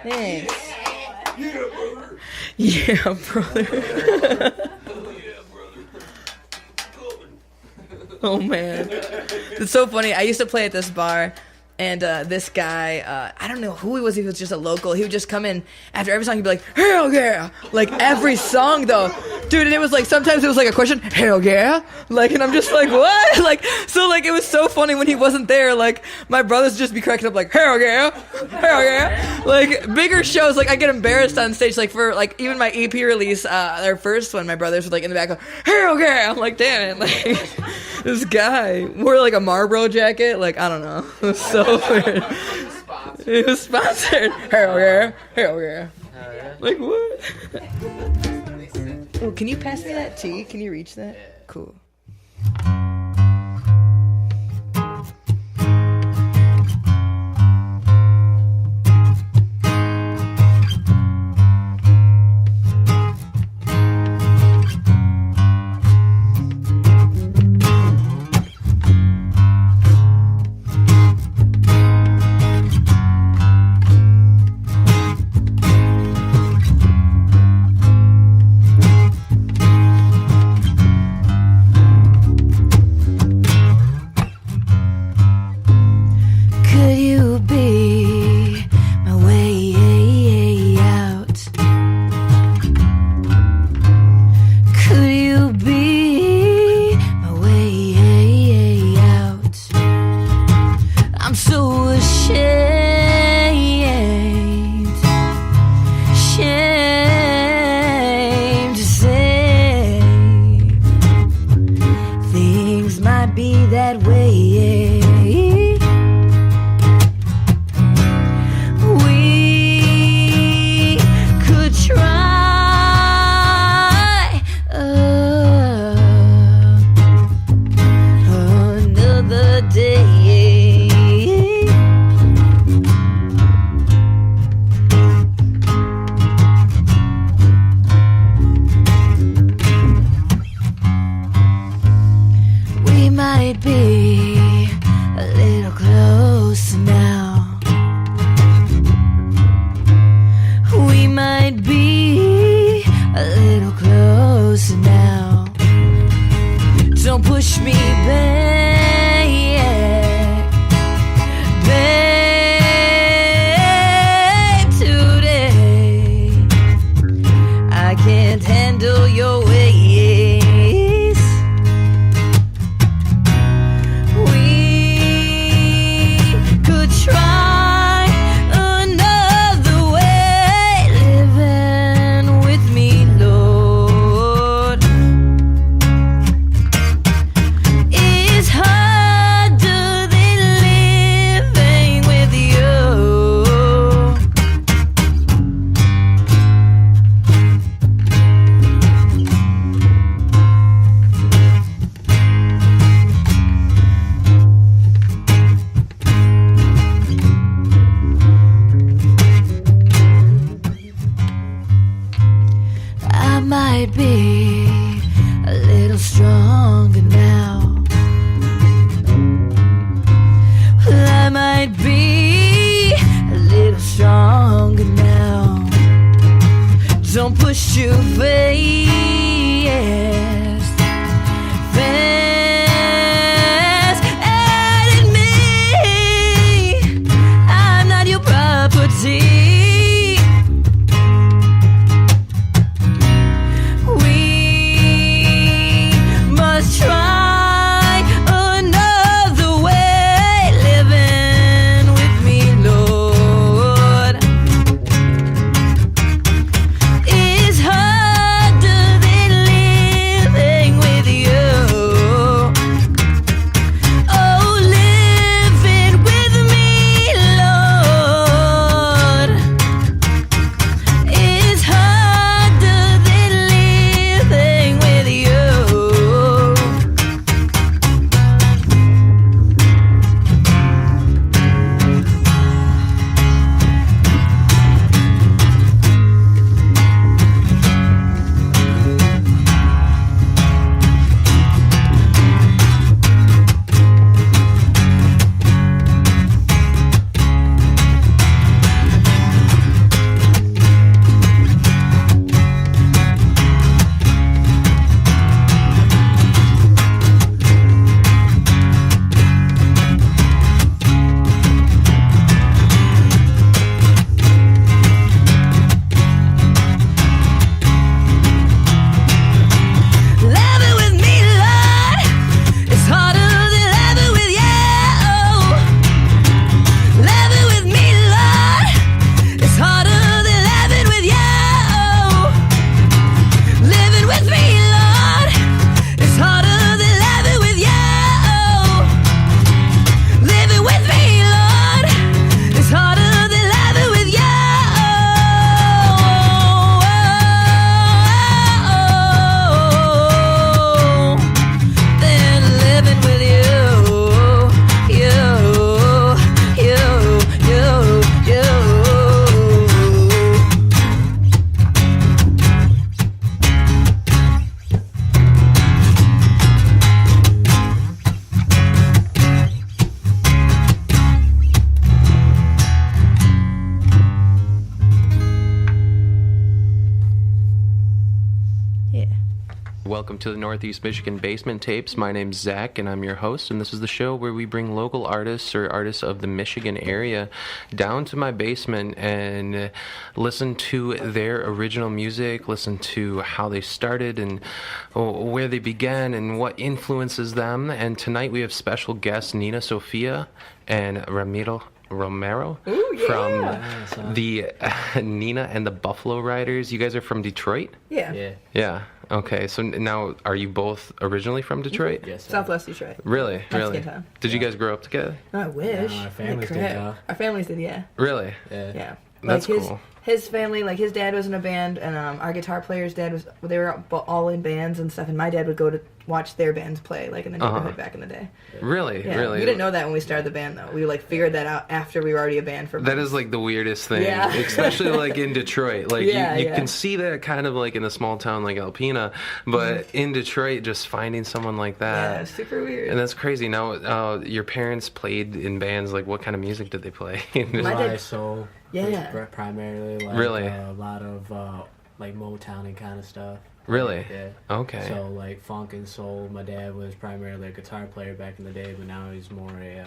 Thanks. Yeah, brother. Oh man, it's so funny. I used to play at this bar, and this guy, I don't know who he was. He was just a local. He would just come in after every song. He'd be like, "Hell yeah!" Like every song, though, dude. And it was like sometimes it was like a question, "Hell yeah!" Like, and I'm just like, "What?" Like, so like it was so funny when he wasn't there. Like my brothers just be cracking up like, "Hell yeah, hell yeah!" Like bigger shows, like I get embarrassed on stage. Like for like even my EP release, their first one, my brothers were like in the back, like, "Hell yeah!" I'm like, "Damn it!" Like this guy wore like a Marlboro jacket. Like I don't know. It was so weird. It was sponsored. Hell yeah. Hell yeah. Like what? Oh, can you pass me that tea? Can you reach that? Cool. welcome to the Northeast Michigan Basement Tapes. My name's Zach, and I'm your host, and this is the show where we bring local artists or artists of the Michigan area down to my basement and listen to their original music, listen to how they started and where they began and what influences them. And tonight we have special guests Nina, Sofia, and Ramiro Ramero. Ooh, yeah. From the Nina and the Buffalo Riders. You guys are from Detroit? Yeah. Okay, so now are you both originally from Detroit? Yes. Southwest Detroit. Really? Mexican town. Did you guys grow up together? No, I wish. No, our families did, though. Our families did, yeah. Really? Yeah. That's cool. His family, like his dad was in a band, and our guitar player's dad was. They were all in bands and stuff. And my dad would go to watch their bands play, like in the neighborhood back in the day. Really? Yeah. Really? We didn't know that when we started the band, though. We like figured that out after we were already a band for. That is like the weirdest thing, yeah. Especially like in Detroit. Like you can see that kind of like in a small town like Alpena, but in Detroit, just finding someone like that, yeah, super weird. And that's crazy. Now, your parents played in bands. Like, what kind of music did they play? My dad soul. Yeah. Primarily, like, really? A lot of, like, Motown and kind of stuff. Really? Yeah. Okay. So, like, funk and soul. My dad was primarily a guitar player back in the day, but now he's more a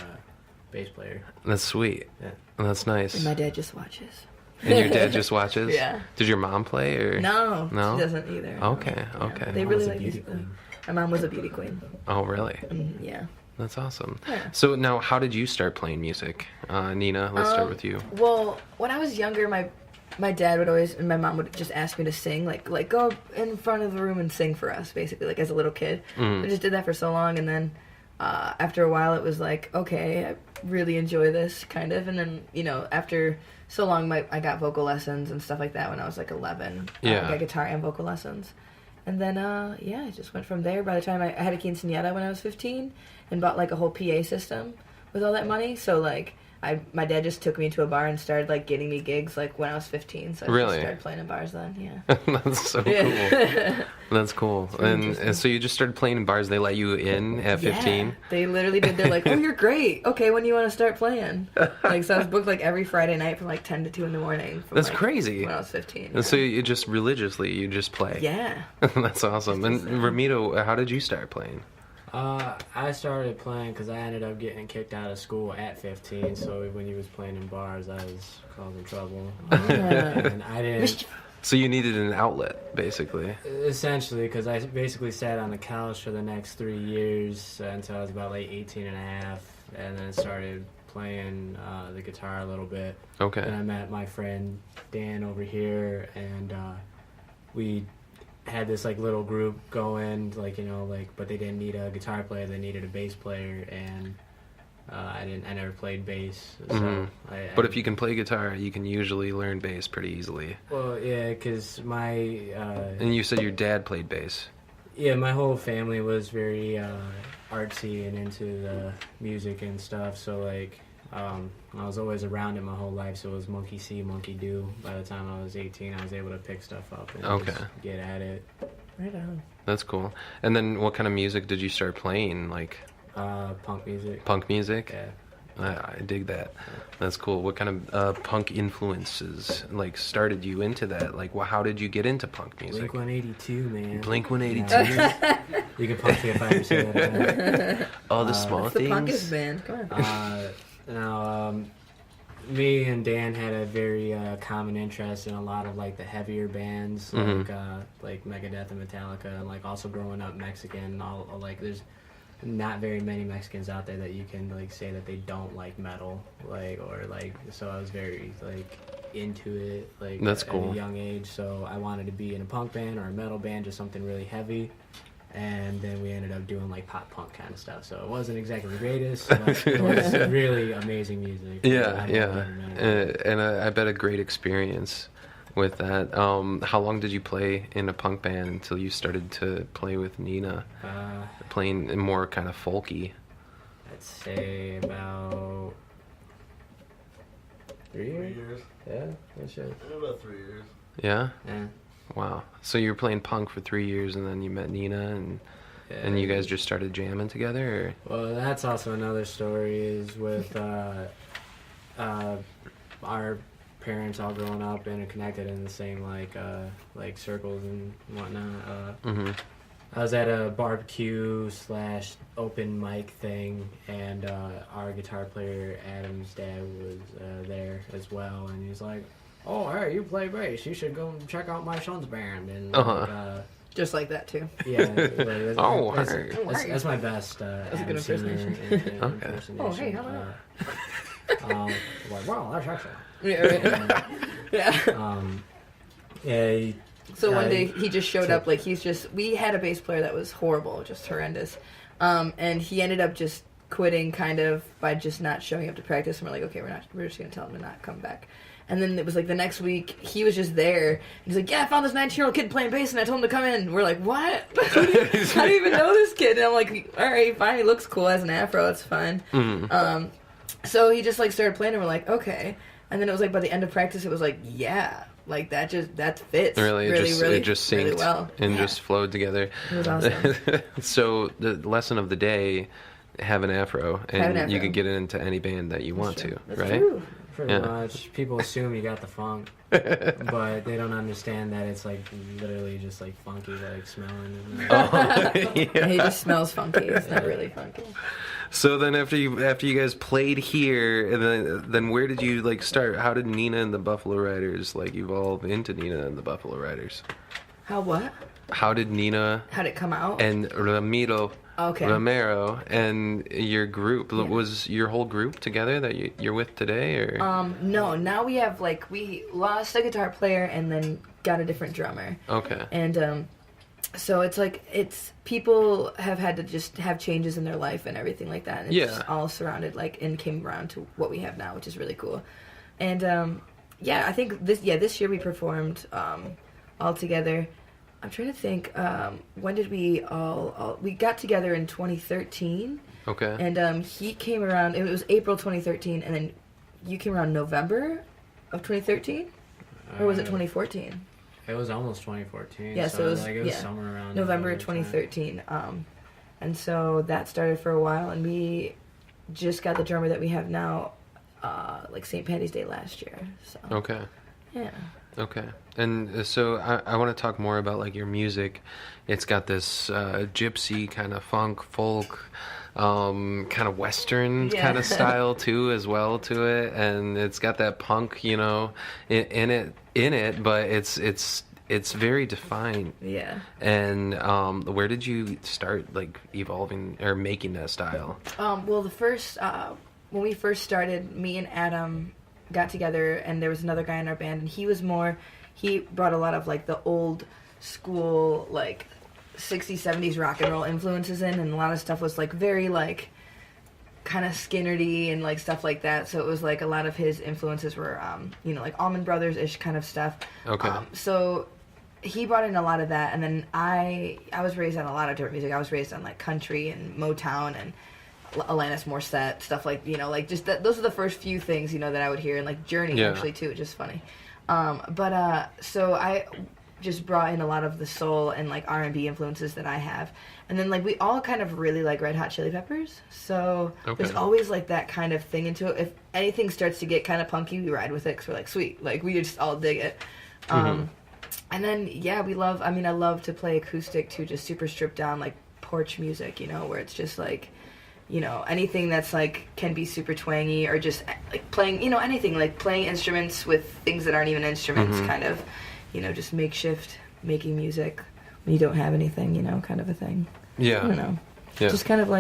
bass player. That's sweet. Yeah. That's nice. And my dad just watches. And your dad just watches? Yeah. Did your mom play? Or No, no, she doesn't either. Okay, Yeah. okay. They really like music. My mom was a beauty queen. Oh, really? Yeah. That's awesome. Yeah. So now, how did you start playing music? Nina, let's start with you. Well, when I was younger, my dad would always, and my mom would just ask me to sing, like go in front of the room and sing for us, basically, like as a little kid. I just did that for so long, and then after a while, it was like, okay, I really enjoy this, kind of, and then, after so long, I got vocal lessons and stuff like that when I was like 11. Yeah. I got guitar and vocal lessons. And then, I just went from there. By the time I had a quinceañera when I was 15 and bought, like, a whole PA system with all that money. So, like, my dad just took me to a bar and started, like, getting me gigs, like, when I was 15. So I really? just started playing in bars then, yeah. That's so cool. That's cool. And so you just started playing in bars. They let you in at 15? Yeah, they literally did. They're like, oh, you're great. Okay, when do you want to start playing? Like, so I was booked, like, every Friday night from, like, 10 to 2 in the morning. From, That's like, crazy. When I was 15. And so you just religiously, you just play? Yeah. That's awesome. And Ramiro, how did you start playing? I started playing because I ended up getting kicked out of school at 15. So when he was playing in bars, I was causing trouble. And I didn't. So you needed an outlet, basically. Essentially, because I basically sat on the couch for the next 3 years until I was about like 18 and a half, and then started playing the guitar a little bit. Okay. And I met my friend Dan over here, and we had this like little group going, like, but they didn't need a guitar player, they needed a bass player, and I never played bass, so but if you can play guitar, you can usually learn bass pretty easily. Well, yeah, because my and you said your dad played bass. Yeah, my whole family was very artsy and into the music and stuff, so like I was always around it my whole life, so it was monkey see, monkey do. By the time I was 18, I was able to pick stuff up and just get at it. Right on. That's cool. And then what kind of music did you start playing? Like punk music. Punk music? Yeah. I dig that. That's cool. What kind of punk influences like started you into that? Like, how did you get into punk music? Blink 182, man. Blink 182. You can punch me if I say that. All the small It's things. the punkest band. Come on. Now, me and Dan had a very common interest in a lot of like the heavier bands, like Megadeth and Metallica, and like also growing up Mexican. Like there's not very many Mexicans out there that you can like say that they don't like metal, so I was very like into it, like that's at cool. a young age. So I wanted to be in a punk band or a metal band, just something really heavy. And then we ended up doing like pop punk kind of stuff. So it wasn't exactly the greatest, but it was really amazing music. Yeah. And I bet a great experience with that. How long did you play in a punk band until you started to play with Nina? Playing more kind of folky. I'd say about 3 years. 3 years. Yeah, that's it. About 3 years. Yeah? Yeah. Wow. So you were playing punk for 3 years, and then you met Nina, and you guys just started jamming together? Or? Well, that's also another story, is with our parents all growing up interconnected in the same like circles and whatnot. I was at a barbecue / open mic thing, and our guitar player Adam's dad was there as well, and he's like, "Oh, hey, you play bass? You should go check out my son's band." And just like that too. Yeah. That's, Oh, that's my best. That's a good impersonation. impersonation. Oh, hey, how about like, wow, that's excellent. Yeah, right. Yeah. So one day he just showed up, like we had a bass player that was horrible, just horrendous. And he ended up just quitting kind of by just not showing up to practice, and we're like, okay, we're just gonna tell him to not come back. And then it was like the next week he was just there. He's like, yeah, I found this 19-year-old kid playing bass and I told him to come in. And we're like, what? How do you even know this kid? And I'm like, all right, fine, he looks cool, has an afro, it's fine. Mm-hmm. So he just like started playing and we're like, okay. And then it was like by the end of practice it was like, yeah. Like that fits really it just synced really well. And just flowed together. It was awesome. So the lesson of the day: have an afro, and you could get into any band that you want to, right? True. Pretty much. People assume you got the funk, but they don't understand that it's like literally just like funky, like smelling. Yeah. He just smells funky. It's not really funky. So then after you guys played here, and then where did you like start? How did Nina and the Buffalo Riders like evolve into Nina and the Buffalo Riders? How what? How did it come out? And Ramiro Ramero and your group, was your whole group together that you're with today, or? No, now we have we lost a guitar player and then got a different drummer. Okay. And so it's people have had to just have changes in their life and everything like that. And it's just all surrounded and came around to what we have now, which is really cool. And I think this year we performed all together. I'm trying to think, when did we we got together in 2013. Okay. And he came around, it was April 2013, and then you came around November of 2013? Or was it 2014? It was almost 2014. Yeah, so it was somewhere around November 2013. And so that started for a while, and we just got the drummer that we have now, St. Patty's Day last year. So. Okay. Yeah. Okay. And so I want to talk more about your music. It's got this gypsy kind of funk, folk, kind of western kind of style too, as well to it, and it's got that punk, in it, but it's very defined. Yeah. And where did you start evolving or making that style? Well, the first when we first started, me and Adam got together, and there was another guy in our band, and he brought a lot of the old school 60s 70s rock and roll influences in, and a lot of stuff was very kind of Skinnerdy and stuff like that. So it was a lot of his influences were Allman Brothers-ish kind of stuff. Okay. So he brought in a lot of that, and then I was raised on a lot of different music. I was raised on country and Motown and Alanis Morissette, stuff those are the first few things that I would hear, and Journey actually too, which is funny. So I just brought in a lot of the soul and R&B influences that I have, and then we all kind of really like Red Hot Chili Peppers, so there's always that kind of thing into it. If anything starts to get kind of punky, we ride with it because we're sweet, we just all dig it. And then we love, I love to play acoustic too, just super stripped down porch music, where it's just anything that's can be super twangy, or just playing, anything, playing instruments with things that aren't even instruments, kind of, just makeshift making music when you don't have anything, kind of a thing. Yeah. I don't know. Yeah. Just kind of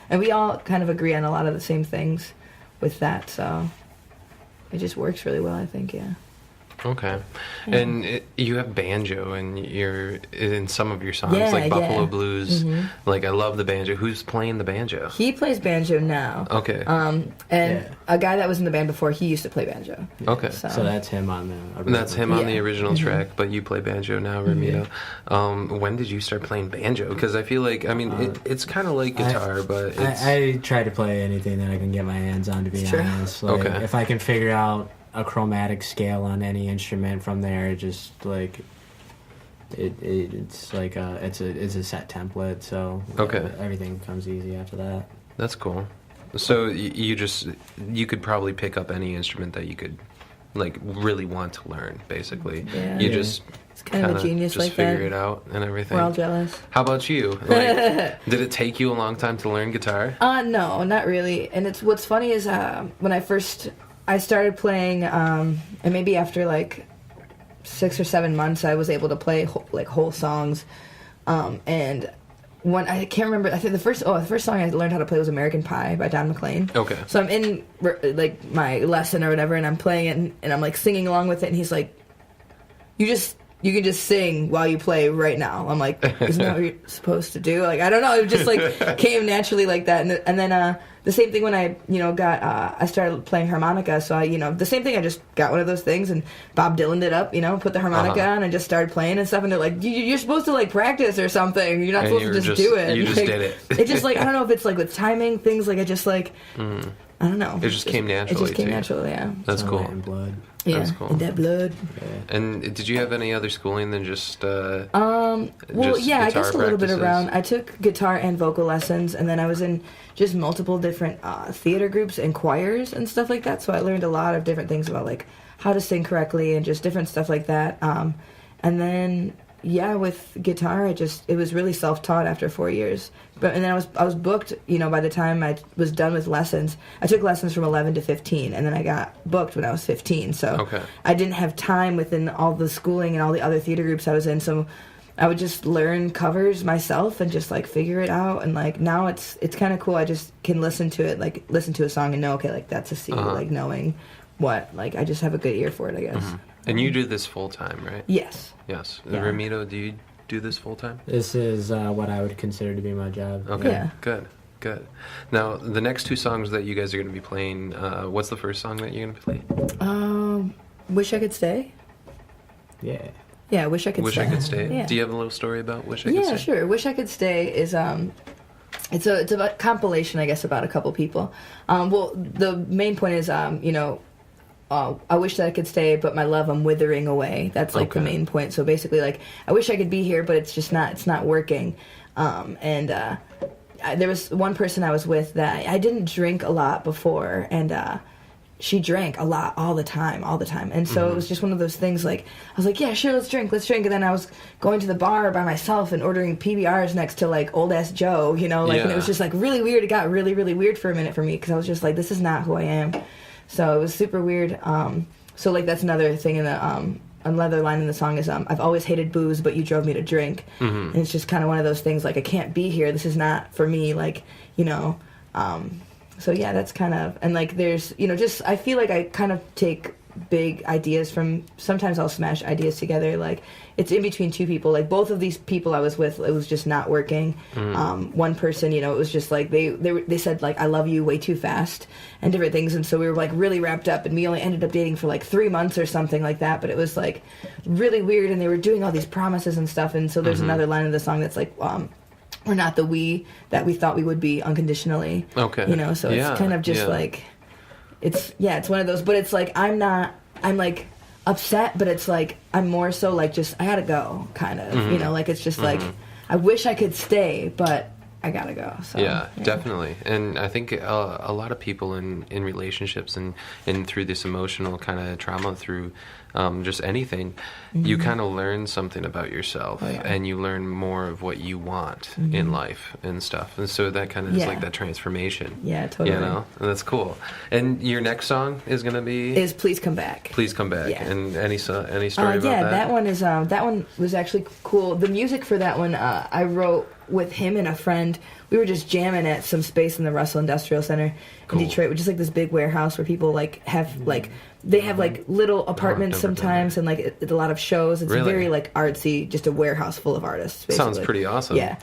and we all kind of agree on a lot of the same things with that, so it just works really well, I think, yeah. Okay. Yeah. And you have banjo, and you're in some of your songs, Buffalo Blues. I love the banjo. Who's playing the banjo? He plays banjo now. Okay. A guy that was in the band before, he used to play banjo. Okay. So that's him on the original. That's him on the original track, but you play banjo now, Ramiro. When did you start playing banjo? Because I feel it's kind of like guitar, but it's... I try to play anything that I can get my hands on, to be honest. Okay. If I can figure out a chromatic scale on any instrument from there, just it's a set template, so everything comes easy after that. That's cool. So you could probably pick up any instrument that you could like really want to learn. Basically, Yeah. you just It's kind of a genius just like figure that. it out and everything. We're all jealous. How about you? Like, did it take you a long time to learn guitar? No, not really. And it's what's funny is when I started playing, and maybe after like 6 or 7 months, I was able to play whole songs. And when I can't remember, I think the first song I learned how to play was American Pie by Don McLean. Okay. So I'm in like my lesson or whatever, and I'm playing it, and I'm like singing along with it, and he's like, you can just sing while you play right now. I'm like, isn't that what you're supposed to do? Like, I don't know. It just like came naturally like that. And then the same thing when I, I started playing harmonica. So the same thing. I just got one of those things, and Bob Dylan it up, put the harmonica on and just started playing and stuff. And they're like, you're supposed to like practice or something. You're not supposed to just do it. You just like, did it. It just like, I don't know if it's like with timing things. Like I just like, I don't know. It just came naturally. It just came naturally. Yeah. That's cool. In blood. Yeah, That's cool. in that blood. Yeah. And did you have any other schooling than just well, just yeah, I guitar guess a little bit practices? around. I took guitar and vocal lessons, and then I was in just multiple different theater groups and choirs and stuff like that. So I learned a lot of different things about like how to sing correctly and just different stuff like that. And then with guitar, it was really self-taught after 4 years. And then I was booked, by the time I was done with lessons. I took lessons from 11 to 15, and then I got booked when I was 15. So I didn't have time within all the schooling and all the other theater groups I was in. So I would just learn covers myself and just like figure it out. And like now it's kind of cool. I just can listen to a song and know, okay, like that's a C, like knowing what, like I just have a good ear for it, I guess. Mm-hmm. And you do this full time, right? Yes. Yes. Yeah. Ramiro, do you do this full time? This is what I would consider to be my job. Okay. Yeah. Good. Now, the next two songs that you guys are going to be playing, what's the first song that you're going to play? Wish I Could Stay. Yeah. Yeah, Wish I Could Wish Stay. I Could Stay? Yeah. Do you have a little story about Wish I Could Stay? Yeah, sure. Wish I Could Stay is it's a compilation, I guess, about a couple people. Well, the main point is I wish that I could stay, but my love, I'm withering away. That's like the main point. So basically, like, I wish I could be here, but it's not working. There was one person I was with that I didn't drink a lot before, and she drank a lot all the time. And so it was just one of those things, like, I was like, yeah, sure, let's drink. And then I was going to the bar by myself and ordering PBRs next to, like, old-ass Joe, and it was just, like, really weird. It got really, really weird for a minute for me, because I was just like, this is not who I am. So it was super weird. So, like, that's another thing in the another line in the song is I've always hated booze, but you drove me to drink. And it's just kind of one of those things, like, I can't be here. This is not for me, like, so yeah, that's kind of, and like there's, just, I feel like I kind of take big ideas from, sometimes I'll smash ideas together, like it's in between two people, like both of these people I was with, it was just not working. One person, it was just like they said like I love you way too fast and different things, and so we were like really wrapped up, and we only ended up dating for like 3 months or something like that, but it was like really weird, and they were doing all these promises and stuff, and so there's another line of the song that's like we're not the we that we thought we would be unconditionally. Okay. So it's kind of just like it's one of those, but it's like I'm like upset, but it's like I'm more so like just I gotta go, kind of. Like it's just like I wish I could stay, but I gotta go. So, yeah, definitely. And I think a lot of people in relationships and through this emotional kind of trauma, through just anything, you kind of learn something about yourself, and you learn more of what you want in life and stuff. And so that kind of is like that transformation. Yeah, totally. And that's cool. And your next song is going to be? Is Please Come Back. Please Come Back. Yeah. And any story about that? Yeah, that one is that one was actually cool. The music for that one I wrote with him and a friend. We were just jamming at some space in the Russell Industrial Center in Detroit, which is like this big warehouse where people like have like they have like little apartments sometimes, and like a lot of shows. It's very like artsy, just a warehouse full of artists. Basically. Sounds pretty awesome. Yeah.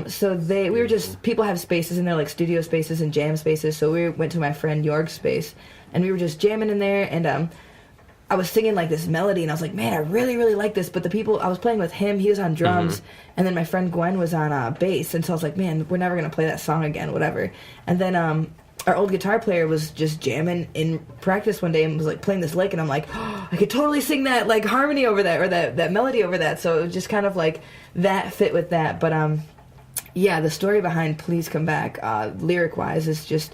So we were just, people have spaces in there, like studio spaces and jam spaces. So we went to my friend York's space, and we were just jamming in there, and I was singing like this melody, and I was like, man, I really, really like this. But the people I was playing with him, he was on drums, and then my friend Gwen was on bass. And so I was like, man, we're never gonna play that song again, whatever. And then our old guitar player was just jamming in practice one day and was like playing this lick, and I'm like, oh, I could totally sing that like harmony over that, or that melody over that. So it was just kind of like that fit with that. But yeah, the story behind Please Come Back, lyric wise, is just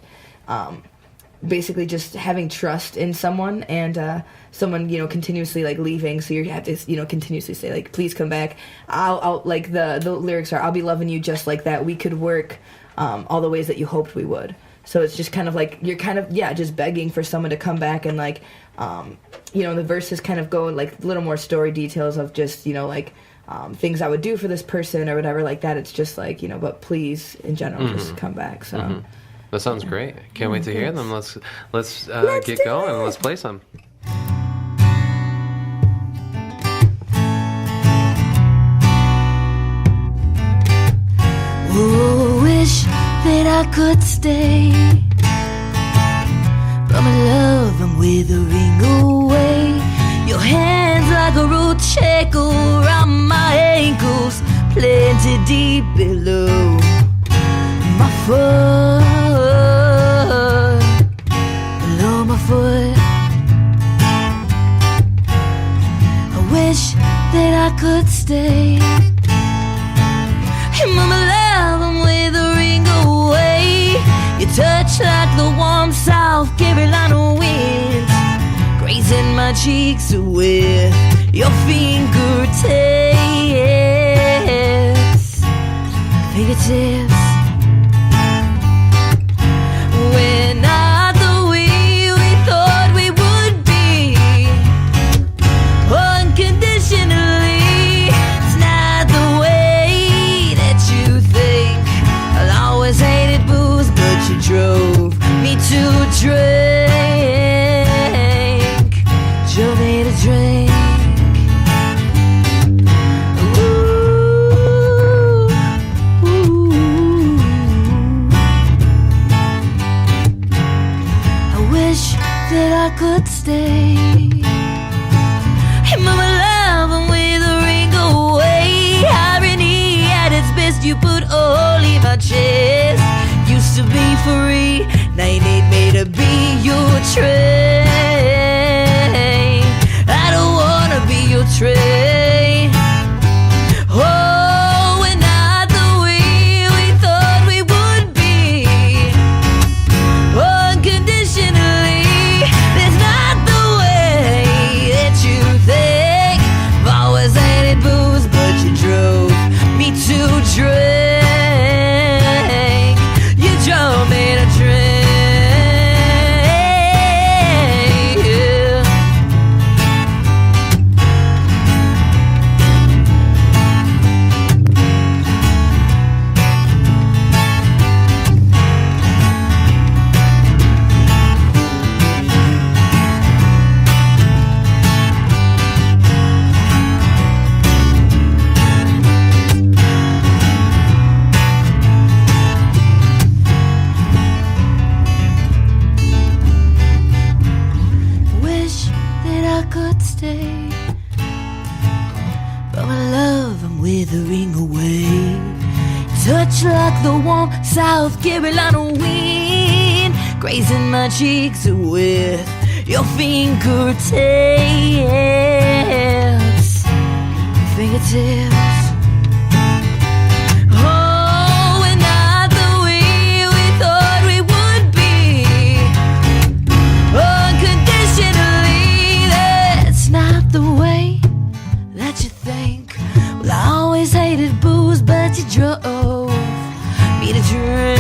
basically just having trust in someone, and someone, continuously like leaving, so you have to, continuously say like, please come back. I'll like the lyrics are, I'll be loving you just like that. We could work all the ways that you hoped we would. So it's just kind of like you're kind of just begging for someone to come back, and like the verses kind of go like a little more story details of just things I would do for this person or whatever like that. It's just like but please in general just come back. So that sounds great. Can't wait to hear them. Let's get going and let's play some. Oh, wish that I could stay, but my love, I'm withering away. Your hands like a root shackle around my ankles, planted deep below my foot, below my foot. I wish that I could stay, and my love, I'm withering away. Your touch like the warm South Carolina winds, grazing my cheeks with your fingertips, fingertips. We're not the way we thought we would be, unconditionally. It's not the way that you think. I always hated booze, but you drove me to drink. Drove me to drink. That I could stay, and my love, I'm withering away. Irony at its best, you put all in my chest. Used to be free, now you need me to be your train. I don't wanna be your train. Oh, we're not the way we thought we would be, unconditionally. It's not the way that you think. I've always hated booze, but you drove me to drink. You drove me to drink. Stay, but my love, I'm withering away. Touch like the warm South Carolina wind, grazing my cheeks with your fingertips, fingertips. Oh, we're not the way we thought we would be, unconditionally. Not the way that you think. Well, I always hated booze, but you drove me to drink.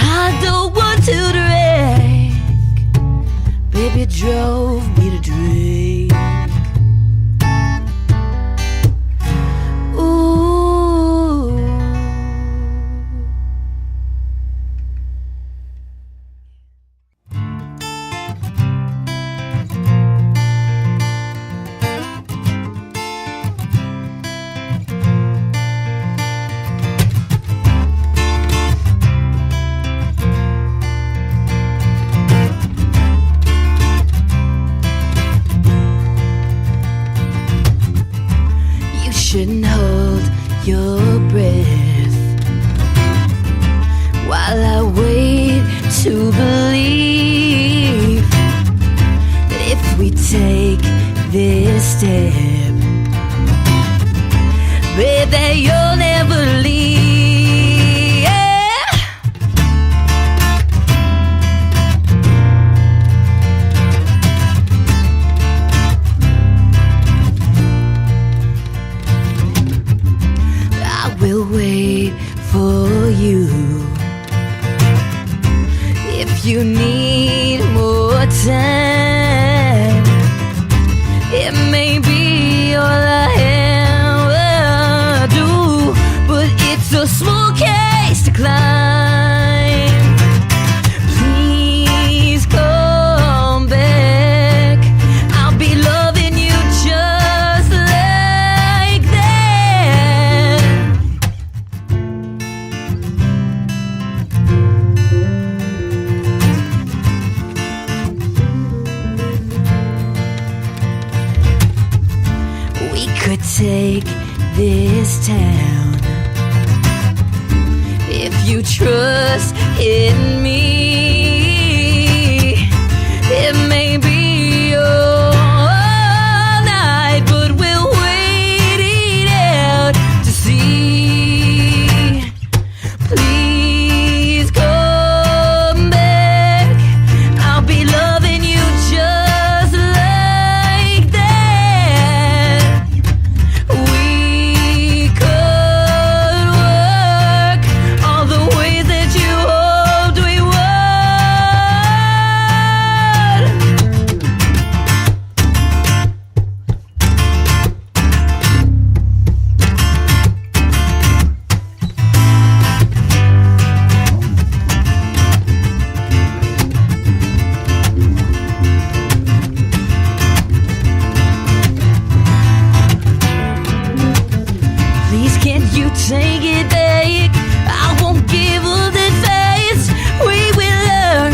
I don't want to drink. Baby drove me to drink. Ooh. shouldn't hold your breath while I wait to believe that if we take this step, babe, that you'll never leave. I will wait for you. If you need more time, it may be all I ever do, but it's a small case to climb. Please come back. I'll be loving you just like that. We could take this town if you trust in me. It may be all night, but we'll wait it out to see. Please come back. I'll be loving you just like that. We could work all the ways that you hoped we would. Please, can't you take it back? I won't give up the face. We will learn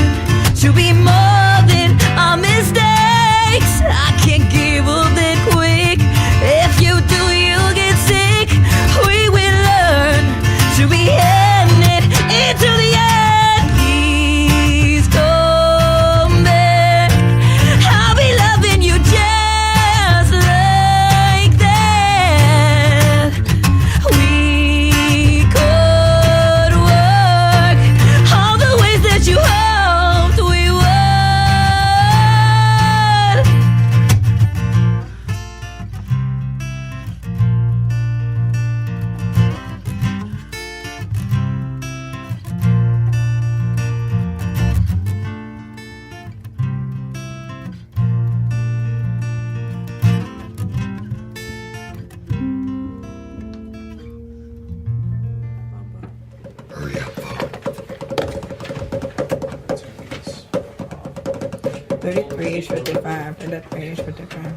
to be more than our mistakes. I can't give up that quick. If you do, you'll get sick. We will learn to be headed into the end. Please come back. I'll be loving you just like that. We could work all the ways that you hoped we would. Hurry up, Bo. 33-ish, 55, 33-ish, 55.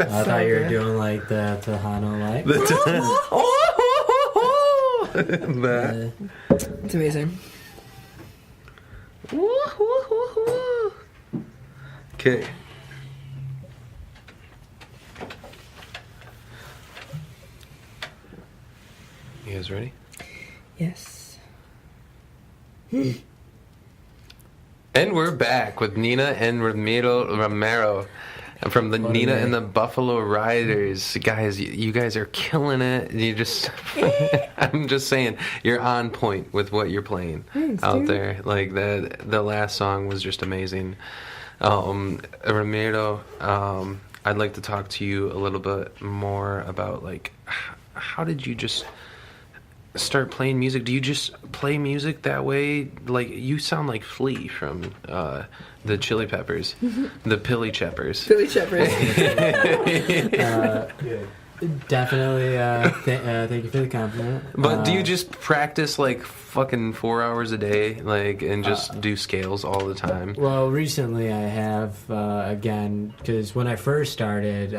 I thought you were doing like the Tejano like. That. It's amazing. Okay. You guys ready? Yes. And we're back with Nina and Ramiro Ramero from the Nina and the Buffalo Riders. Guys, you guys are killing it. You just, I'm just saying, you're on point with what you're playing out there. Like the last song was just amazing. Ramiro, I'd like to talk to you a little bit more about like how did you just start playing music? Do you just play music that way? Like, you sound like Flea from the Chili Peppers, the Pilly Cheppers. Billy Shepherd. Definitely. Thank you for the compliment. But do you just practice like fucking 4 hours a day, like, and just do scales all the time? Well, recently I have again, because when I first started,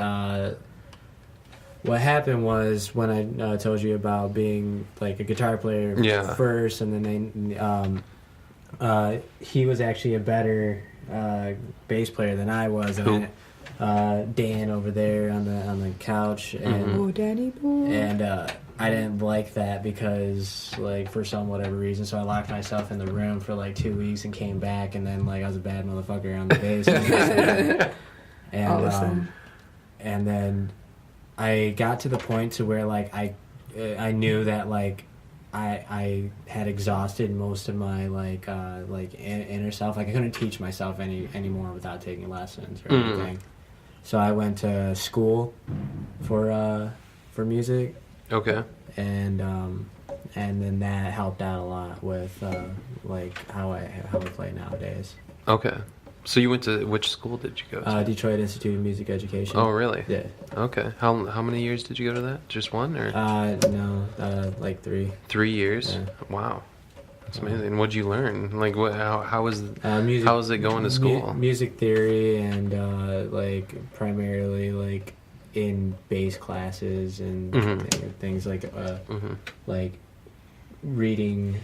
what happened was when I told you about being like a guitar player first, and then he was actually a better bass player than I was. Who? Dan over there on the couch, and Oh, Danny boy. and I didn't like that because, like, for some whatever reason, so I locked myself in the room for like 2 weeks and came back, and then like I was a bad motherfucker on the bass. Awesome. And then I got to the point to where like I knew that like I had exhausted most of my like inner self. Like I couldn't teach myself anymore without taking lessons or anything. So I went to school for music. Okay. And then that helped out a lot with like how I play nowadays. Okay. So you went to, which school did you go to? Detroit Institute of Music Education. Oh, really? Yeah. Okay. How many years did you go to that? Just one, or? No, like 3. 3 years? Yeah. Wow. That's amazing. What'd you learn? Like, what? How was music, how was it going to school? Music theory and like primarily like in bass classes and things like like reading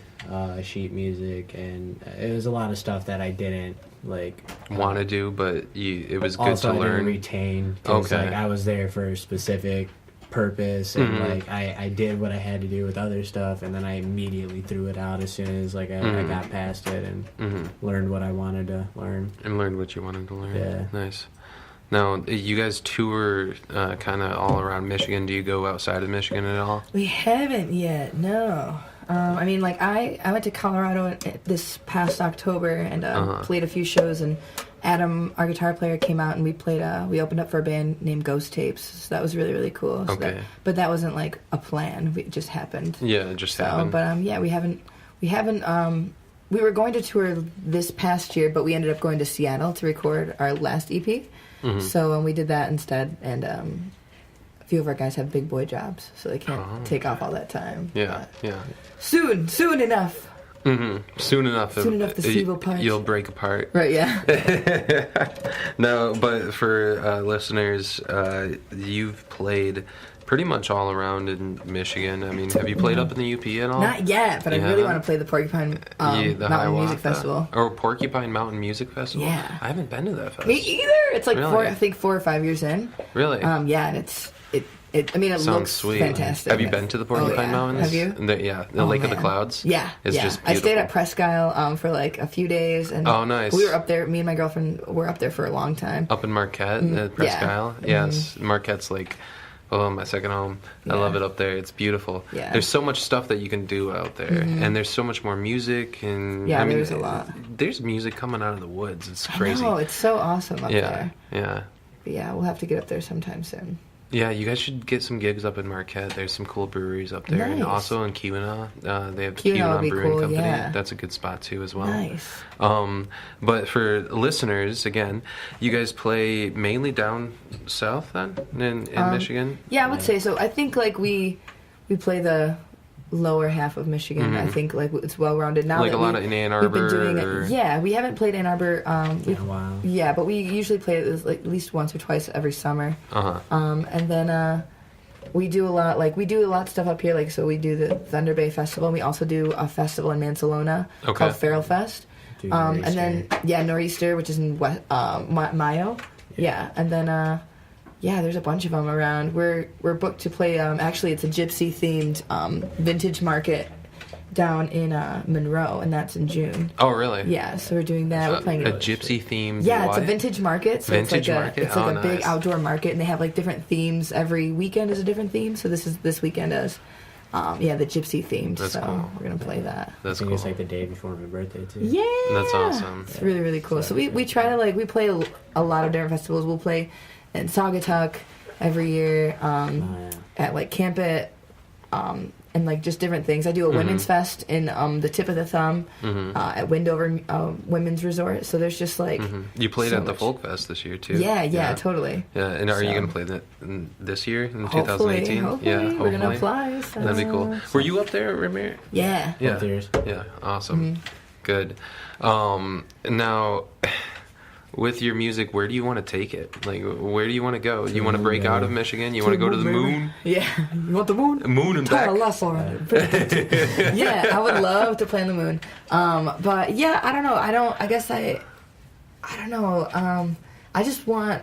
sheet music, and it was a lot of stuff that I didn't like want to do, but it was good also to I learn. didn't retain, 'cause, Okay. like I was there for a specific purpose, and like I did what I had to do with other stuff, and then I immediately threw it out as soon as like I got past it and learned what I wanted to learn. And learned what you wanted to learn. Yeah. Nice. Now, you guys tour kind of all around Michigan. Do you go outside of Michigan at all? We haven't yet, no. I mean, like, I went to Colorado this past October and played a few shows, and Adam, our guitar player, came out and we played, we opened up for a band named Ghost Tapes, so that was really, really cool. So Okay. but that wasn't, like, a plan. It just happened. Yeah, it just happened. But, yeah, we haven't, we were going to tour this past year, but we ended up going to Seattle to record our last EP. So we did that instead, and a few of our guys have big boy jobs, so they can't take off all that time. Yeah, But yeah. soon enough. Soon enough. The sea will part. You'll break apart. Right, yeah. No, but for listeners, you've played pretty much all around in Michigan. I mean, have you played up in the UP at all? Not yet, but I really want to play the Porcupine the Mountain Music Hiawatha. Festival. Or Porcupine Mountain Music Festival? Yeah. I haven't been to that festival. Me either. It's like Really? I think 4 or 5 years in. Really? Yeah, and it Sounds looks sweet. fantastic. Have you been to the Porcupine yeah. Mountains? Have you? The Lake of the man. Clouds? Yeah, It's yeah. just I stayed at beautiful. Presque Isle for like a few days, and Oh, nice. we were up there. Me and my girlfriend were up there for a long time. Up in Marquette, at Presque yeah. Isle? Yes. Marquette's like, oh, my second home. I Yeah. love it up there. It's beautiful. Yeah. There's so much stuff that you can do out there. And there's so much more music. And Yeah, I mean, there's a lot. There's music coming out of the woods. It's I crazy. know, it's so awesome up Yeah, there. yeah. But yeah, we'll have to get up there sometime soon. Yeah, you guys should get some gigs up in Marquette. There's some cool breweries up there. And Nice. also in Keweenaw. They have the Keweenaw Keweenaw would be Brewing cool, Company. yeah. That's a good spot too as well. Nice. But for listeners, again, you guys play mainly down south then in Michigan? Yeah, I would say so. I think like we play the lower half of Michigan. I think like it's well rounded now. Like that a lot in Ann we've been Arbor doing or- it. Yeah, we haven't played Ann Arbor. In a while. Yeah, but we usually play it like at least once or twice every summer. Uh-huh. And then we do a lot of stuff up here. Like so, we do the Thunder Bay Festival. And we also do a festival in Mansalona called Feral Fest. Do And Nor'easter. then Nor'easter, which is in Mayo. Yeah, and then there's a bunch of them around. We're booked to play. Actually, it's a gypsy themed vintage market down in Monroe, and that's in June. Oh, really? Yeah, so we're doing that. We're playing A gypsy themed Yeah, what? it's a vintage market. So Vintage it's like market? It's like Oh, a big nice. outdoor market, and they have like different themes. Every weekend is a different theme. So this weekend is, the gypsy themed. That's so cool. we're gonna play that. I That's think cool. it's like the day before my birthday too. Yeah, That's awesome. It's really really cool. So we try to we play a lot of different festivals. We'll play in Saugatuck every year Oh, yeah. at like Camp It. and like just different things. I do a women's fest in the Tip of the Thumb at Windover Women's Resort. So there's just like you played so at the much. Folk Fest this year too. Yeah, totally. Yeah, and are you So- gonna play that this year in Hopefully, 2018? hopefully, Yeah, we're gonna fly. So. That'd be cool. Were you up there, Ramiro? Yeah. Yeah. Both years. Yeah. Awesome. Good. Now, with your music, where do you want to take it? Like, where do you want to go? You want to break out of Michigan? You want to go to the moon? Yeah. You want the moon? Moon and back. Yeah, I would love to play on the moon. But yeah, I don't know. I don't know. I just want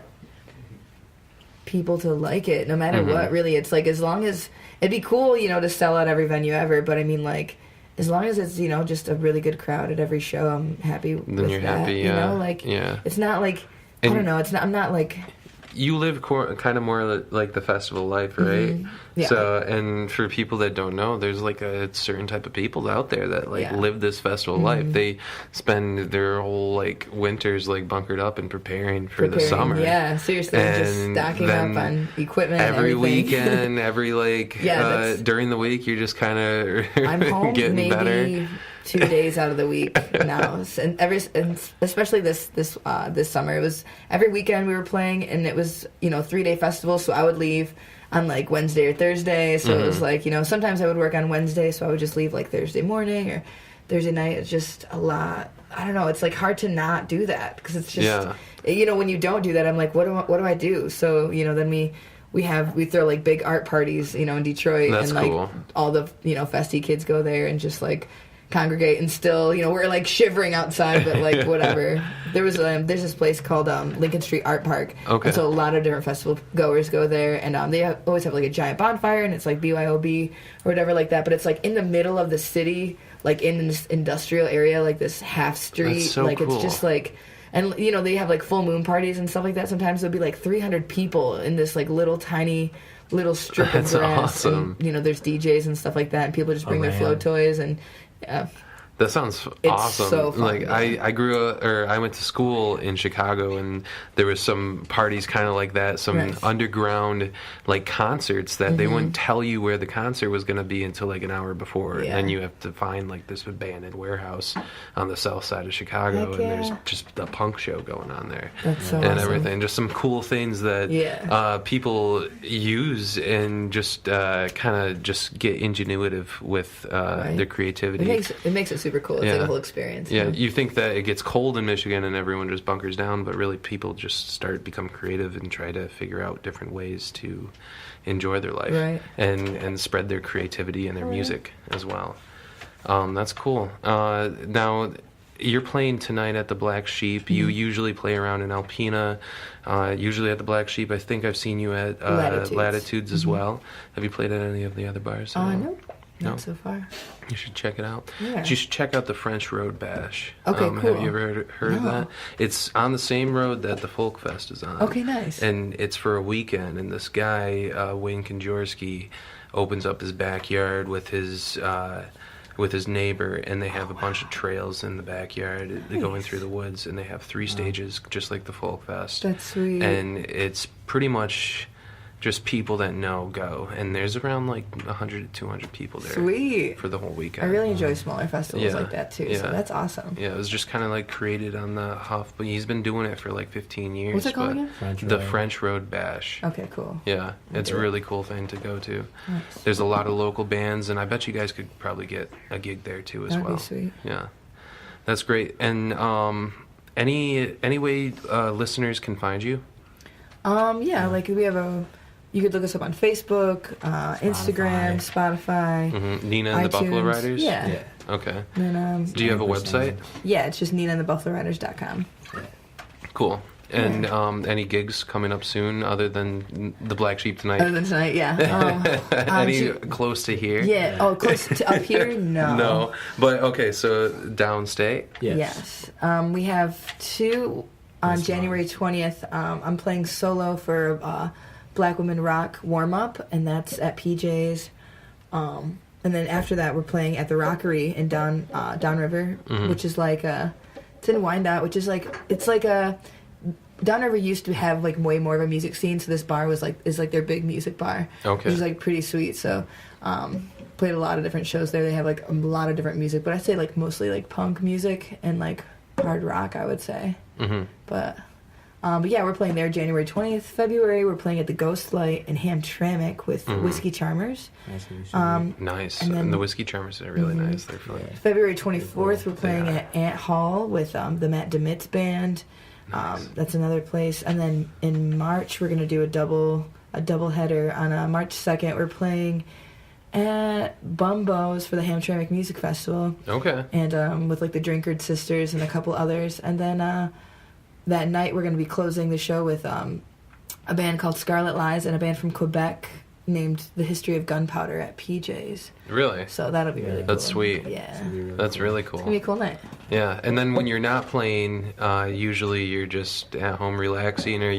people to like it, no matter what. Really, it's like as long as it'd be cool, to sell out every venue ever. But I mean, like, as long as it's just a really good crowd at every show, I'm happy. Then you're that, happy. Yeah. It's not like And I don't know. It's not. I'm not like. You live kind of more like the festival life, right? Yeah. So, and for people that don't know, there's like a certain type of people out there that like Yeah. live this festival life. They spend their whole like winters like bunkered up and preparing for the summer. Yeah, seriously, just And stocking then up on equipment. every and everything. weekend, every like during the week, you're just kind of I'm home getting maybe better. 2 days out of the week now, and especially this summer, it was every weekend we were playing, and it was 3-day festival. So I would leave on like Wednesday or Thursday. So it was like sometimes I would work on Wednesday, so I would just leave like Thursday morning or Thursday night. It's just a lot. I don't know. It's like hard to not do that because it's just when you don't do that, I'm like, what do I do? So then we throw like big art parties in Detroit. That's and like cool. all the festy kids go there and just like congregate, and still we're like shivering outside, but like whatever. There's this place called Lincoln Street Art Park. Okay. And so a lot of different festival goers go there, and they always have like a giant bonfire, and it's like BYOB or whatever like that, but it's like in the middle of the city, like in this industrial area, like this half street. That's so like cool. It's just like, and they have like full moon parties and stuff like that. Sometimes there'll be like 300 people in this like little strip of That's grass. awesome. And there's DJs and stuff like that, and people just bring their float toys and. That sounds It's awesome. so fun, like yeah. I grew up, or I went to school in Chicago, and there was some parties kind of like that, some Right. underground like concerts that they wouldn't tell you where the concert was going to be until like an hour before, Yeah. and you have to find like this abandoned warehouse on the south side of Chicago, Heck and there's yeah. just a punk show going on there. That's so and awesome. everything, just some cool things that people use and just kind of just get ingenuitive with their creativity. It makes it super cool. It's like a whole experience. Yeah, you think that it gets cold in Michigan and everyone just bunkers down, but really people just become creative and try to figure out different ways to enjoy their life, Right. and spread their creativity and their music as well. That's cool. Now, you're playing tonight at the Black Sheep. You usually play around in Alpena, usually at the Black Sheep. I think I've seen you at Latitudes as well. Have you played at any of the other bars? No. No? Not so far. You should check it out. Yeah. You should check out the French Road Bash. Okay, cool. Have you ever heard of No. that? It's on the same road that the Folk Fest is on. Okay, nice. And it's for a weekend. And this guy, Wayne Konjorski, opens up his backyard with his neighbor, and they have a bunch of trails in the backyard going through the woods, and they have 3 stages, just like the Folk Fest. That's sweet. And it's pretty much just people that go, and there's around like 100 to 200 people there. Sweet. For the whole weekend. I really enjoy smaller festivals Yeah, like that too. So yeah. that's awesome. Yeah, it was just kind of like created on the Huff, but he's been doing it for like 15 years. What's it called but again? The French Road Bash. Okay, cool. Yeah, it's a really cool thing to go to. There's a lot of local bands, and I bet you guys could probably get a gig there too as That'd be well. sweet. Yeah, that's great. And any way listeners can find you? Yeah, like we have you could look us up on Facebook, Instagram, Spotify. Nina and the Buffalo iTunes. Riders? Yeah. Okay. And then, Do you have a website? yeah, it's just NinaandtheBuffaloRiders.com. Cool. And any gigs coming up soon other than the Black Sheep tonight? Other than tonight, yeah. Any close to here? Yeah. Oh, close to up here? No. No. But okay, so downstate? Yes. We have 2 on January 20th. I'm playing solo for Black Women Rock warm up, and that's at PJ's. And then after that, we're playing at the Rockery in Downriver, which is like it's in Wyandotte, which is like it's like a Downriver used to have like way more of a music scene, so this bar is like their big music bar. Okay. Which is like pretty sweet. So played a lot of different shows there. They have like a lot of different music, but I'd say like mostly like punk music and like hard rock, I would say. Mm-hmm. But yeah, we're playing there January 20th. February, we're playing at the Ghost Light in Hamtramck with Whiskey Charmers. Nice. And then- And the Whiskey Charmers are really nice. They're fun. February 24th, we're playing at Ant Hall with the Matt DeMitz Band. Nice. That's another place. And then in March, we're going to do a double header. On March 2nd, we're playing at Bumbo's for the Hamtramck Music Festival. Okay. And with like the Drinkard Sisters and a couple others. And then that night, we're going to be closing the show with a band called Scarlet Lies and a band from Quebec named The History of Gunpowder at PJ's. Really? So that'll be really cool. That's sweet. Yeah. That's really cool. It's going to be a cool night. Yeah, and then when you're not playing, usually you're just at home relaxing, or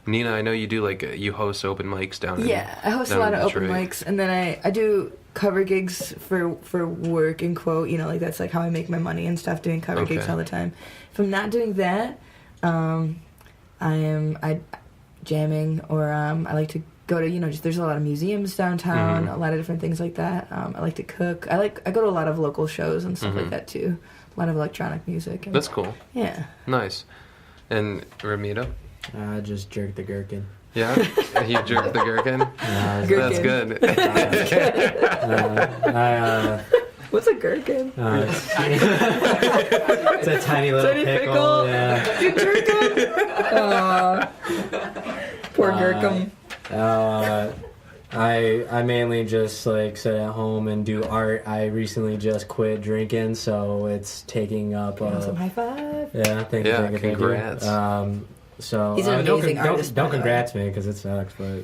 Nina, I know you do like, you host open mics down in Yeah, I host a lot of open mics, and then I do cover gigs for work, and quote, like that's like how I make my money and stuff, doing cover gigs all the time. If I'm not doing that, I jamming, or I like to go to, just there's a lot of museums downtown, a lot of different things like that. I like to cook. I go to a lot of local shows and stuff like that too. A lot of electronic music. And, That's cool. Yeah. Nice. And Ramiro? I just jerked the gherkin. Yeah? You jerk the gherkin? That's good. What's a gherkin? It's a tiny little pickle. Yeah. You jerk it? Poor gherkin. I mainly just like sit at home and do art. I recently just quit drinking, so it's taking up. Some high five. Yeah, thank you. Yeah, congrats. So he's an amazing artist. Don't congrats me because it sucks, but.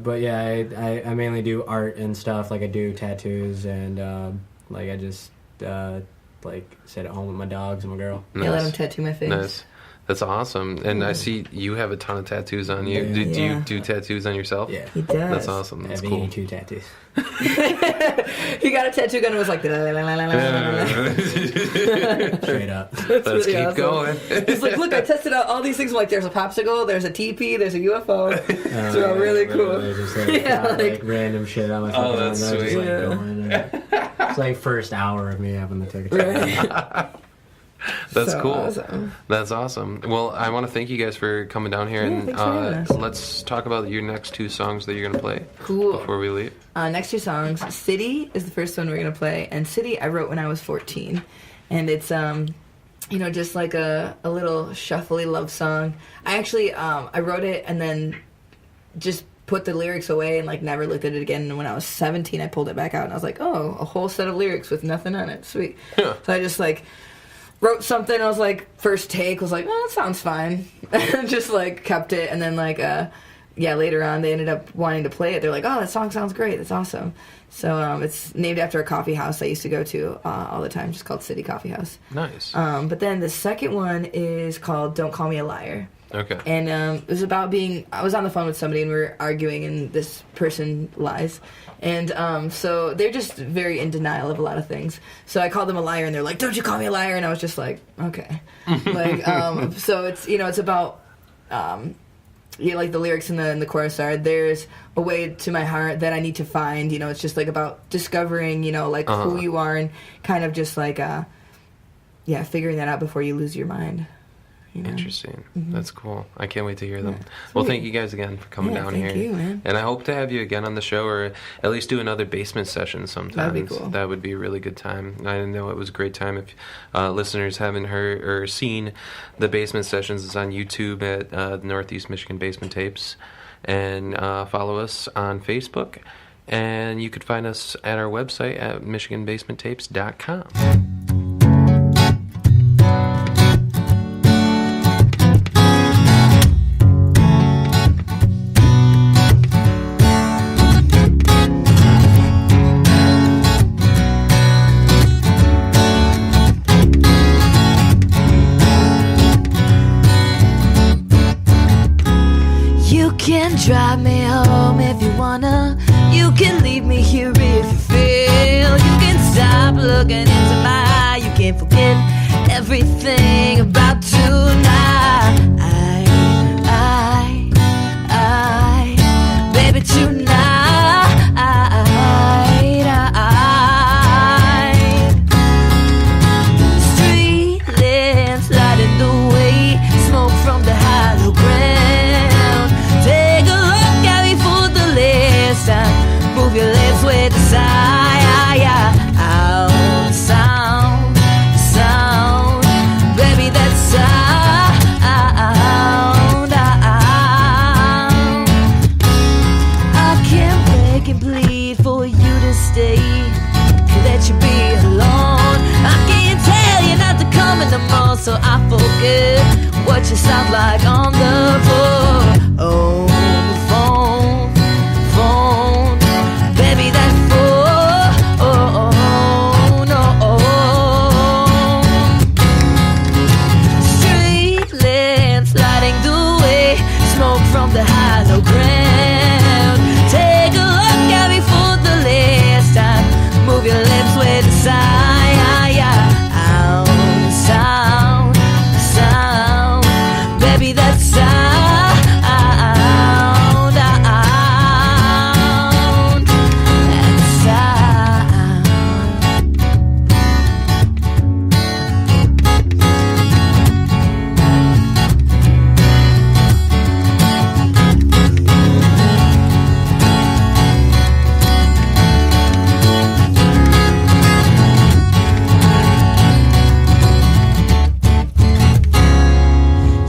But yeah, I mainly do art and stuff. Like I do tattoos and like I just like sit at home with my dogs and my girl. Nice. Yeah, let him tattoo my face. Nice. That's awesome. And I see you have a ton of tattoos on you. Yeah. Do you do tattoos on yourself? Yeah. He does. That's awesome. I That's have cool. 82 tattoos. He got a tattoo gun and was like, Straight up. Let's really keep awesome. going. He's like, look, I tested out all these things. I'm like, there's a popsicle, there's a TP, there's a UFO. It's all really cool. Just like, like random shit on my phone. that's and I just, sweet. like, go in and- it's like first hour of me having to take a tattoo. That's So cool. awesome. That's awesome. Well, I want to thank you guys for coming down here, and thanks for having us. let's talk about your next two songs that you're going to play Cool. before we leave. Next two songs. City is the first one we're going to play. And City I wrote when I was 14. And it's, just like a little shuffly love song. I actually, I wrote it and then just put the lyrics away and like never looked at it again. And when I was 17, I pulled it back out and I was like, oh, a whole set of lyrics with nothing on it. Sweet. Yeah. So I just like wrote something. I was like, first take was like, oh, that sounds fine. And just like kept it. And then like, later on they ended up wanting to play it. They're like, oh, that song sounds great. That's awesome. So it's named after a coffee house I used to go to all the time, just called City Coffee House. Nice. But then the second one is called Don't Call Me a Liar. Okay. And it was about I was on the phone with somebody and we were arguing and this person lies. And so they're just very in denial of a lot of things. So I called them a liar and they're like, don't you call me a liar? And I was just like, okay. So it's, it's about, like the lyrics in the chorus are, there's a way to my heart that I need to find. It's just like about discovering, like who you are and kind of just like, figuring that out before you lose your mind. Interesting. That's cool. I can't wait to hear them. Well, thank you guys again for coming down thank here. you, man. And I hope to have you again on the show, or at least do another basement session sometime. That'd be cool. That would be a really good time. I know it was a great time. If listeners haven't heard or seen the basement sessions, it's on YouTube at Northeast Michigan Basement Tapes. And follow us on Facebook. And you could find us at our website at michiganbasementtapes.com. You can drive me home if you wanna. You can leave me here if you feel. You can stop looking into my eye. You can't forget everything about tonight. Baby, tonight. Street lamps lighting the way, smoke from the hollow ground. Take a look at me for the last time. Move your lips with the sigh. Sound, baby, that sound. I can't beg and plead for you to stay, let you be alone. I can't tell you not to come in the mall, so I forget what you sound like on the phone. Oh, the phone, baby, that phone. Street lamps lighting the way, smoke from the hollow ground. Take a look at me for the last time. Move your lips with a sigh. Sound, baby, that sound.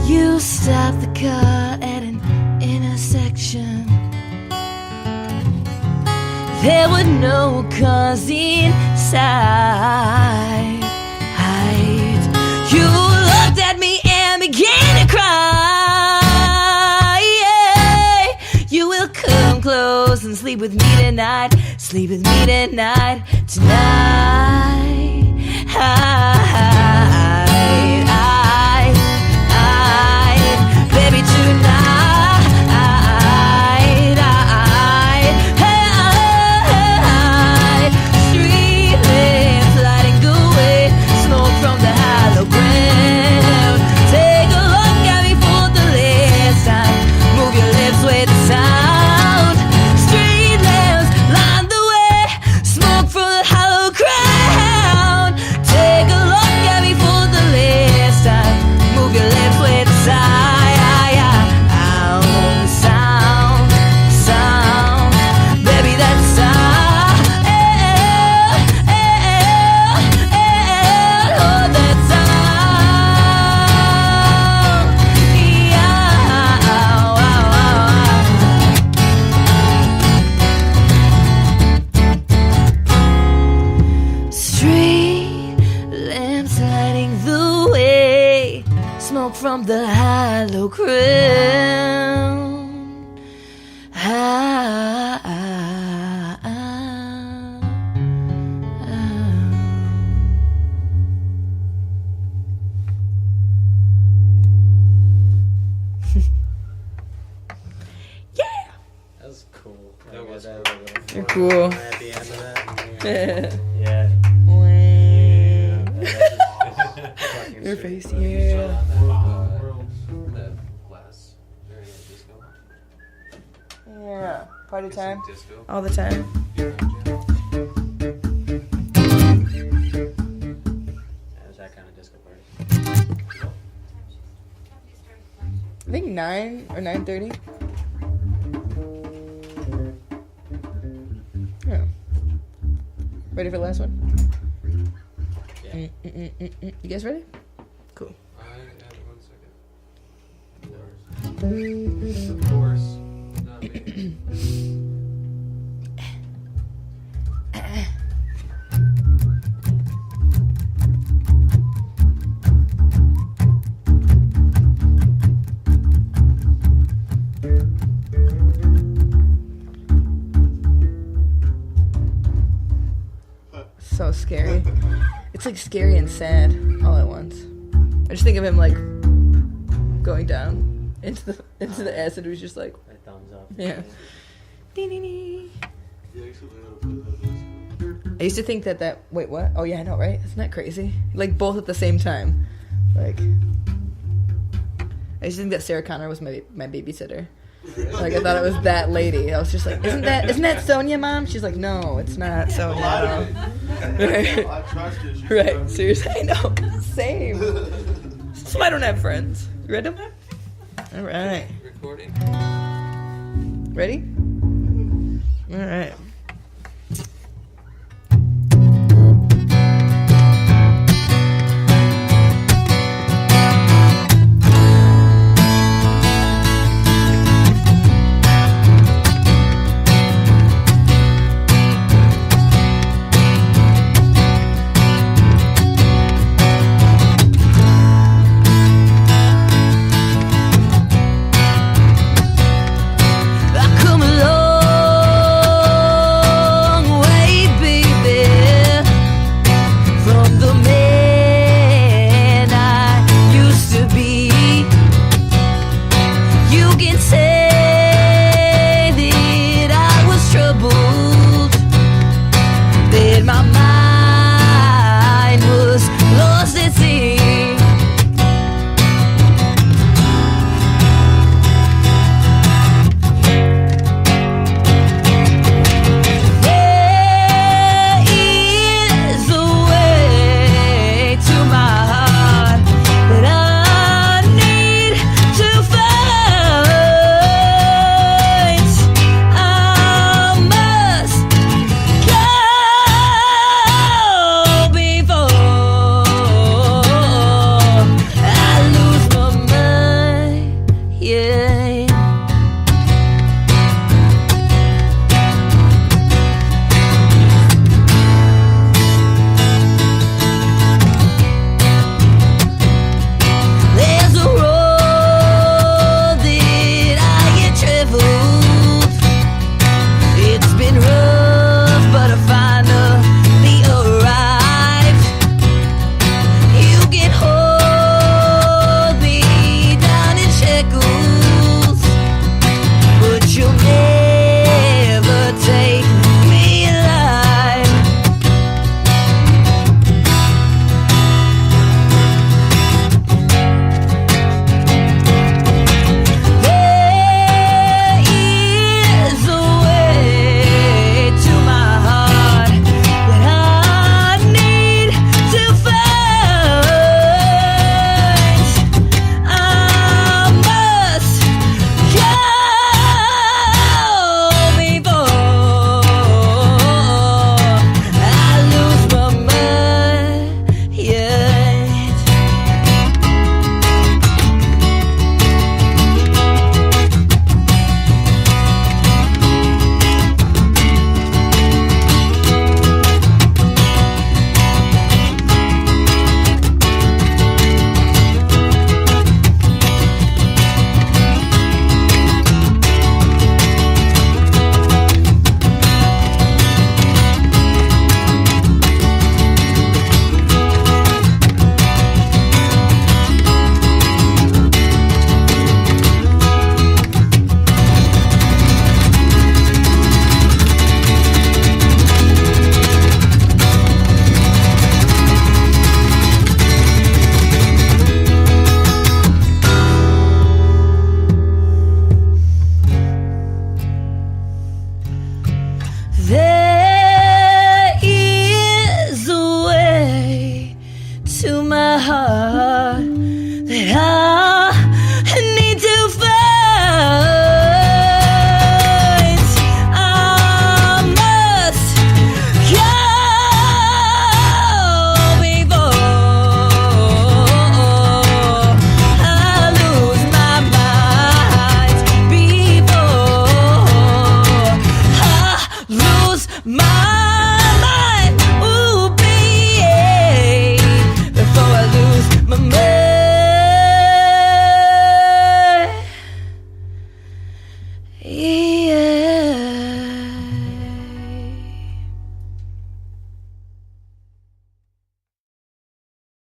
You stop the car at an intersection. There were no cars inside. You looked at me and began to cry. You will come close and sleep with me tonight. Sleep with me tonight. Baby, tonight. Street lamps lighting the way, smoke from the hollow ground. Take a look at me for the last time. Move your lips with the sound. Street lamps line the way, smoke from the hollow ground. Take a look at me for the last time. Move your lips with the sound. Baby, that sound. Oh, that sound. Street lamps lighting the way, smoke from the hollow ground. That was cool. That was You're cool. At the end of that. Yeah. Your face, yeah. That glass during the disco. Yeah. Party time. Disco. All the time. That was that kind of disco party. I think 9 or 9:30. Yeah. Ready for the last one? Yeah. You guys ready? Cool. I have 1 second. Of course. Not me. So scary. It's like scary and sad all at once. I just think of him like going down into the acid. He was just like, That thumbs up. yeah. Dee, dee, dee. You actually know how to play that bass. I used to think that wait, what? Oh yeah, I know, right? Isn't that crazy? Like both at the same time. Like I used to think that Sarah Connor was my babysitter. Like I thought it was that lady. I was just like, isn't that Sonia, Mom? She's like, no, it's not Sonia. Right. Right. Seriously, I know. Same. So I don't have friends. You read them? All right. Recording. Ready? All right. Yeah.